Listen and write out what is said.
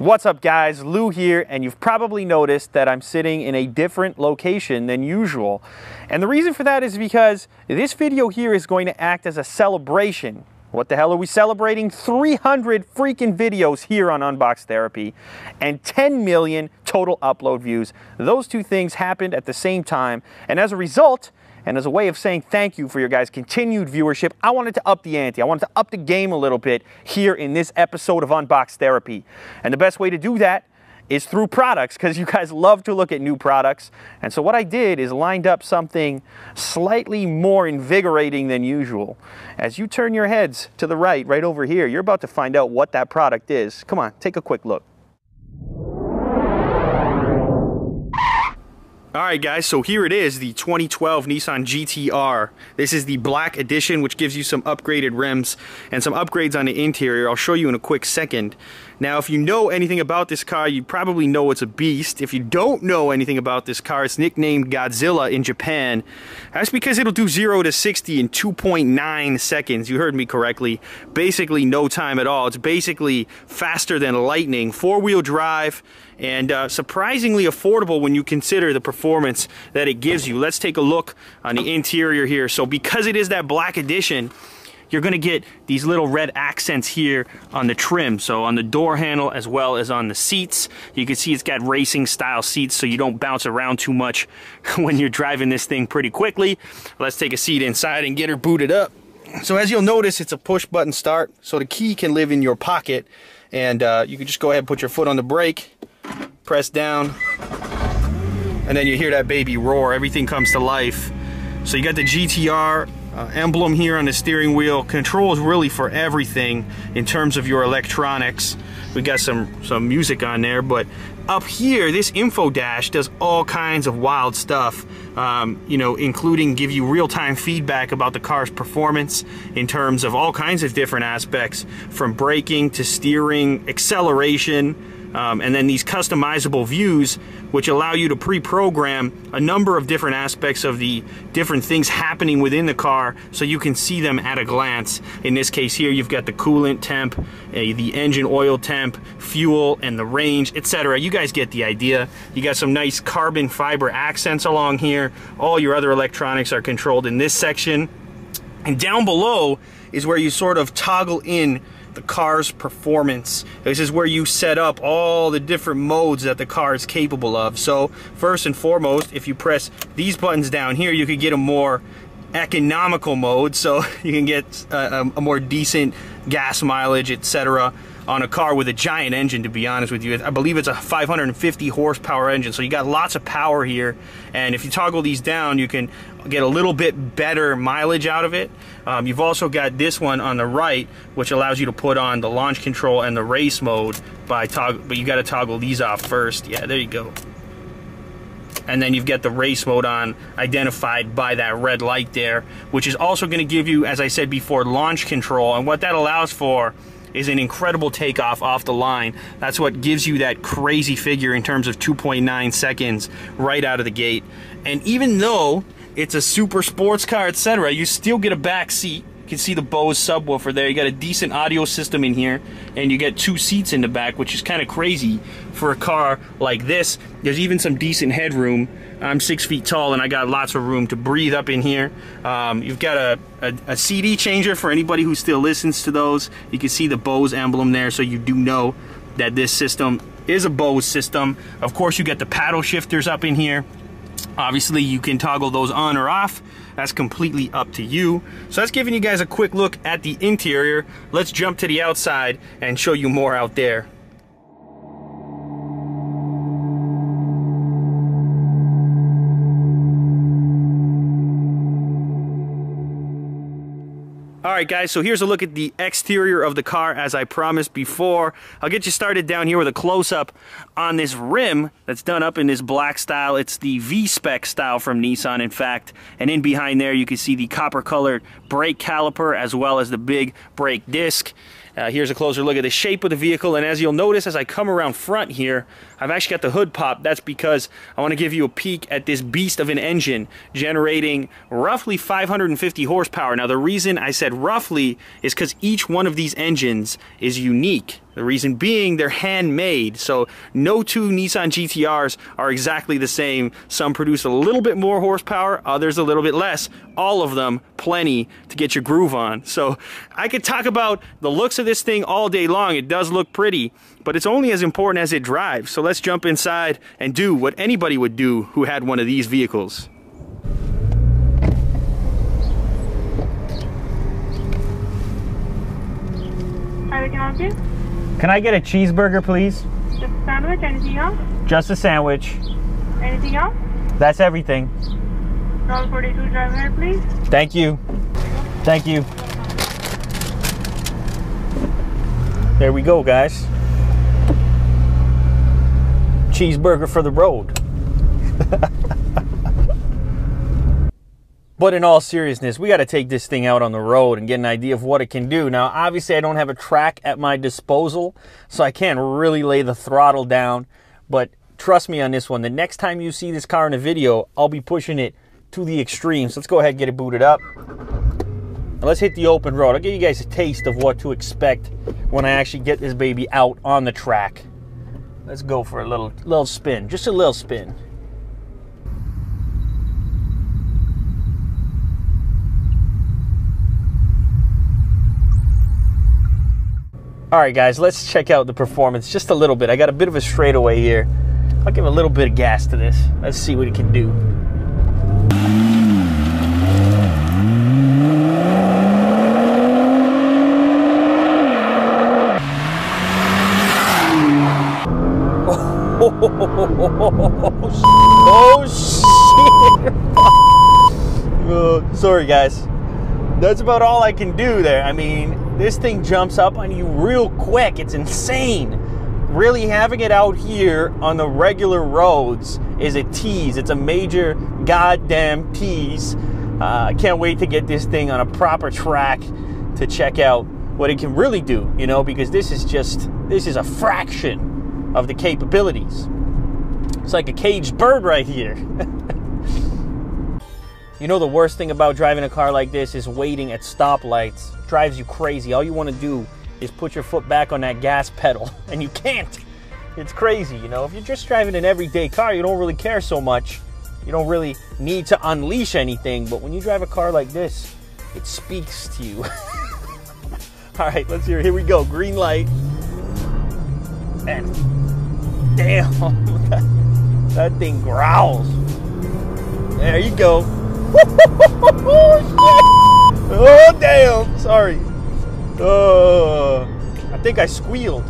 What's up guys, Lou here, and you've probably noticed that I'm sitting in a different location than usual. And the reason for that is because this video here is going to act as a celebration. What the hell are we celebrating? 300 freaking videos here on Unbox Therapy and 10 million total upload views. Those two things happened at the same time, and as a result, and as a way of saying thank you for your guys' continued viewership, I wanted to up the ante. I wanted to up the game a little bit here in this episode of Unbox Therapy. And the best way to do that is through products, because you guys love to look at new products. And so what I did is lined up something slightly more invigorating than usual. As you turn your heads to the right over here, you're about to find out what that product is. Come on, take a quick look. Alright guys, so here it is, the 2012 Nissan GTR. This is the black edition, which gives you some upgraded rims and some upgrades on the interior. I'll show you in a quick second. Now, if you know anything about this car, you probably know it's a beast. If you don't know anything about this car, it's nicknamed Godzilla in Japan. That's because it'll do 0 to 60 in 2.9 seconds. You heard me correctly. Basically no time at all. It's basically faster than lightning. Four-wheel drive, and surprisingly affordable when you consider the performance that it gives you. Let's take a look on the interior here. So because it is that black edition, you're going to get these little red accents here on the trim. So on the door handle as well as on the seats. You can see it's got racing style seats so you don't bounce around too much when you're driving this thing pretty quickly. Let's take a seat inside and get her booted up. So as you'll notice, it's a push button start. So the key can live in your pocket, and you can just go ahead and put your foot on the brake, press down, and then you hear that baby roar. Everything comes to life. So you got the GTR emblem here on the steering wheel. Controls really for everything in terms of your electronics. We got some music on there, but up here, this info dash does all kinds of wild stuff, you know, including give you real-time feedback about the car's performance in terms of all kinds of different aspects, from braking to steering, acceleration, and then these customizable views, which allow you to pre-program a number of different aspects of the different things happening within the car so you can see them at a glance. In this case here, you've got the coolant temp, the engine oil temp, fuel, and the range, etc. You guys get the idea. You got some nice carbon fiber accents along here. All your other electronics are controlled in this section. And down below is where you sort of toggle in the car's performance. This is where you set up all the different modes that the car is capable of. So first and foremost, if you press these buttons down here, you could get a more economical mode, so you can get a more decent gas mileage, etc. on a car with a giant engine, to be honest with you. I believe it's a 550 horsepower engine, so you got lots of power here. And if you toggle these down, you can get a little bit better mileage out of it. You've also got this one on the right, which allows you to put on the launch control and the race mode by toggle, but you got to toggle these off first. Yeah, there you go. And then you've got the race mode on, identified by that red light there, which is also going to give you, as I said before, launch control. And what that allows for is an incredible takeoff off the line. That's what gives you that crazy figure in terms of 2.9 seconds right out of the gate. And even though it's a super sports car, etc., you still get a back seat. You can see the Bose subwoofer there. You got a decent audio system in here, and you get 2 seats in the back, which is kind of crazy for a car like this. There's even some decent headroom. I'm 6 feet tall, and I got lots of room to breathe up in here. You've got a CD changer for anybody who still listens to those. You can see the Bose emblem there, so you do know that this system is a Bose system. Of course, you got the paddle shifters up in here. Obviously, you can toggle those on or off. That's completely up to you. So that's giving you guys a quick look at the interior. Let's jump to the outside and show you more out there. Alright guys, so here's a look at the exterior of the car as I promised before. I'll get you started down here with a close-up on this rim that's done up in this black style. It's the V-Spec style from Nissan, in fact. And in behind there you can see the copper-colored brake caliper as well as the big brake disc. Here's a closer look at the shape of the vehicle, and as you'll notice as I come around front here, I've actually got the hood pop. That's because I want to give you a peek at this beast of an engine generating roughly 550 horsepower. Now the reason I said roughly is because each one of these engines is unique. The reason being, they're handmade, so no two Nissan GTRs are exactly the same. Some produce a little bit more horsepower, others a little bit less. All of them plenty to get your groove on. So I could talk about the looks of this thing all day long. It does look pretty, but it's only as important as it drives. So let's jump inside and do what anybody would do who had one of these vehicles. Hi, can I help you? Can I get a cheeseburger, please? Just a sandwich, anything else? Just a sandwich. Anything else? That's everything. $1.42 drive here, please. Thank you. Thank you. There we go, guys. Cheeseburger for the road. But in all seriousness, we got to take this thing out on the road and get an idea of what it can do. Now, obviously, I don't have a track at my disposal, so I can't really lay the throttle down. But trust me on this one, the next time you see this car in a video, I'll be pushing it to the extremes. Let's go ahead and get it booted up. Now let's hit the open road. I'll give you guys a taste of what to expect when I actually get this baby out on the track. Let's go for a little spin, just a little spin. All right, guys, let's check out the performance just a little bit. I got a bit of a straightaway here. I'll give a little bit of gas to this. Let's see what it can do. Oh, shit. Sorry, guys. That's about all I can do there. I mean, this thing jumps up on you real quick. It's insane. Really having it out here on the regular roads is a tease. It's a major goddamn tease. I can't wait to get this thing on a proper track to check out what it can really do, you know, because this is a fraction of the capabilities. It's like a caged bird right here. You know, the worst thing about driving a car like this is waiting at stoplights. It drives you crazy. All you want to do is put your foot back on that gas pedal, and you can't. It's crazy, you know. If you're just driving an everyday car, you don't really care so much. You don't really need to unleash anything, but when you drive a car like this, it speaks to you. All right, let's hear it. Here we go. Green light. And damn, that thing growls. There you go. Oh, damn. Sorry. I think I squealed.